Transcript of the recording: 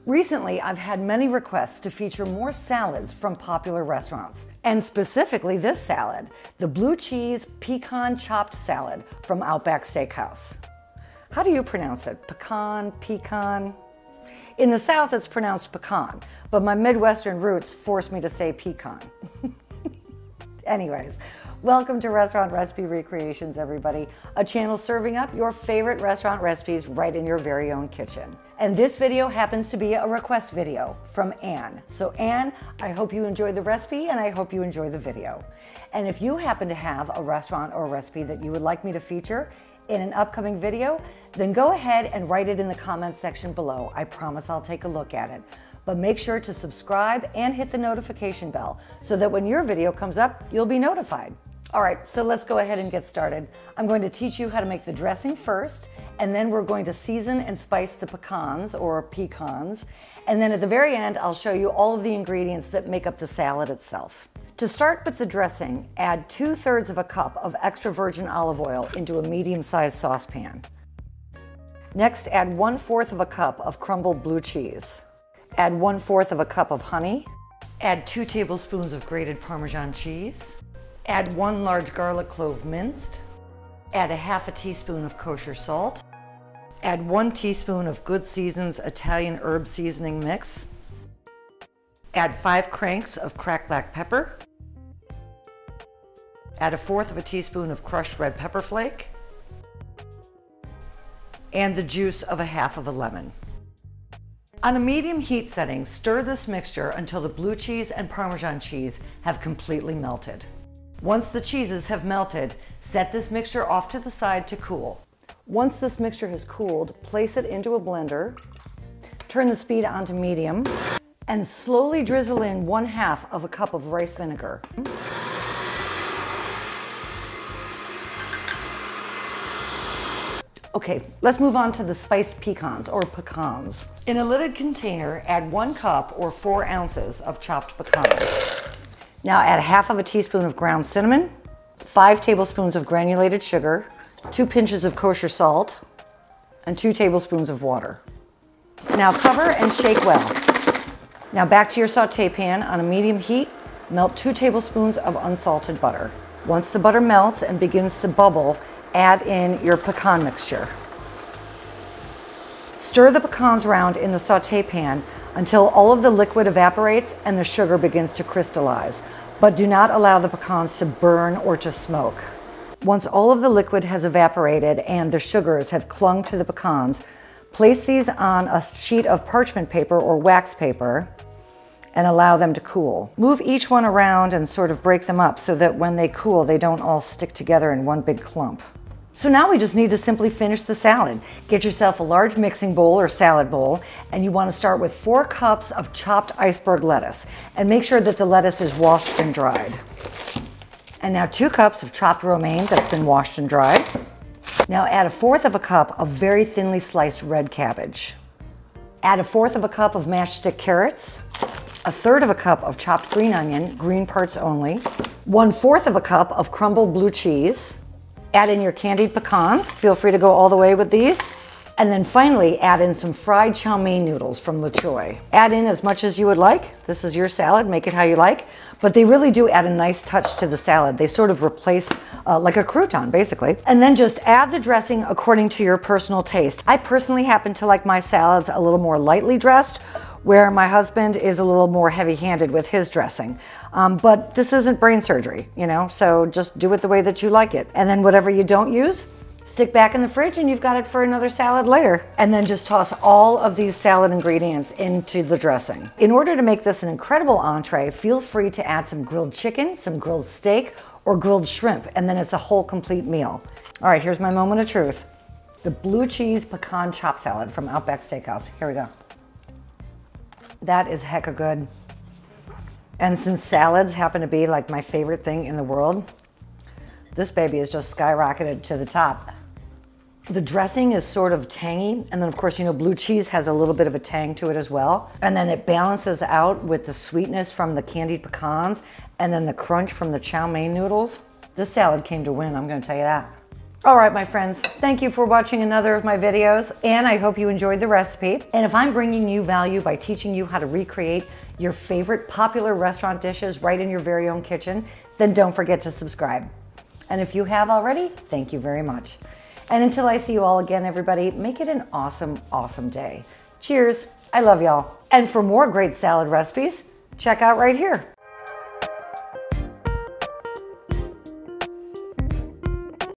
Recently, I've had many requests to feature more salads from popular restaurants, and specifically this salad, the blue cheese pecan chopped salad from Outback Steakhouse. How do you pronounce it? Pecan, pecan? In the South, it's pronounced pecan, but my Midwestern roots force me to say pecan. Anyways, welcome to Restaurant Recipe Recreations, everybody, a channel serving up your favorite restaurant recipes right in your very own kitchen. And this video happens to be a request video from Anne. So Anne, I hope you enjoyed the recipe and I hope you enjoy the video. And if you happen to have a restaurant or a recipe that you would like me to feature in an upcoming video, then go ahead and write it in the comments section below. I promise I'll take a look at it. But make sure to subscribe and hit the notification bell so that when your video comes up, you'll be notified. All right, so let's go ahead and get started. I'm going to teach you how to make the dressing first, and then we're going to season and spice the pecans or pecans. And then at the very end, I'll show you all of the ingredients that make up the salad itself. To start with the dressing, add 2/3 of a cup of extra virgin olive oil into a medium-sized saucepan. Next, add 1/4 of a cup of crumbled blue cheese. Add 1/4 of a cup of honey. Add 2 tablespoons of grated Parmesan cheese. Add 1 large garlic clove minced. Add a 1/2 teaspoon of kosher salt. Add 1 teaspoon of Good Seasons Italian herb seasoning mix. Add 5 cranks of cracked black pepper. Add 1/4 of a teaspoon of crushed red pepper flake. And the juice of a 1/2 of a lemon. On a medium heat setting, stir this mixture until the blue cheese and Parmesan cheese have completely melted. Once the cheeses have melted, set this mixture off to the side to cool. Once this mixture has cooled, place it into a blender, turn the speed on to medium, and slowly drizzle in 1/2 of a cup of rice vinegar. Okay, let's move on to the spiced pecans or pecans. In a lidded container, add 1 cup or 4 ounces of chopped pecans. Now add 1/2 of a teaspoon of ground cinnamon, 5 tablespoons of granulated sugar, 2 pinches of kosher salt, and 2 tablespoons of water. Now cover and shake well. Now back to your saute pan on a medium heat, melt 2 tablespoons of unsalted butter. Once the butter melts and begins to bubble, add in your pecan mixture. Stir the pecans around in the saute pan until all of the liquid evaporates and the sugar begins to crystallize, but do not allow the pecans to burn or to smoke. Once all of the liquid has evaporated and the sugars have clung to the pecans, place these on a sheet of parchment paper or wax paper and allow them to cool. Move each one around and sort of break them up so that when they cool, they don't all stick together in one big clump. So now we just need to simply finish the salad. Get yourself a large mixing bowl or salad bowl, and you want to start with 4 cups of chopped iceberg lettuce, and make sure that the lettuce is washed and dried. And now 2 cups of chopped romaine that's been washed and dried. Now add 1/4 of a cup of very thinly sliced red cabbage. Add 1/4 of a cup of mashed stick carrots, 1/3 of a cup of chopped green onion, green parts only, 1/4 of a cup of crumbled blue cheese. Add in your candied pecans. Feel free to go all the way with these. And then finally, add in some fried chow mein noodles from Le Choy. Add in as much as you would like. This is your salad, make it how you like. But they really do add a nice touch to the salad. They sort of replace like a crouton, basically. And then just add the dressing according to your personal taste. I personally happen to like my salads a little more lightly dressed, where my husband is a little more heavy-handed with his dressing. But this isn't brain surgery, you know, so just do it the way that you like it. And then whatever you don't use, stick back in the fridge and you've got it for another salad later. And then just toss all of these salad ingredients into the dressing. In order to make this an incredible entree, feel free to add some grilled chicken, some grilled steak, or grilled shrimp, and then it's a whole complete meal. All right, here's my moment of truth. The blue cheese pecan chopped salad from Outback Steakhouse. Here we go. That is hecka good. And since salads happen to be like my favorite thing in the world, this baby is just skyrocketed to the top. The dressing is sort of tangy, and then of course, you know, blue cheese has a little bit of a tang to it as well. And then it balances out with the sweetness from the candied pecans and then the crunch from the chow mein noodles. This salad came to win, I'm gonna tell you that. All right, my friends, thank you for watching another of my videos, and I hope you enjoyed the recipe. And if I'm bringing you value by teaching you how to recreate your favorite popular restaurant dishes right in your very own kitchen, then don't forget to subscribe. And if you have already, thank you very much. And until I see you all again, everybody, make it an awesome, awesome day. Cheers. I love y'all. And for more great salad recipes, check out right here.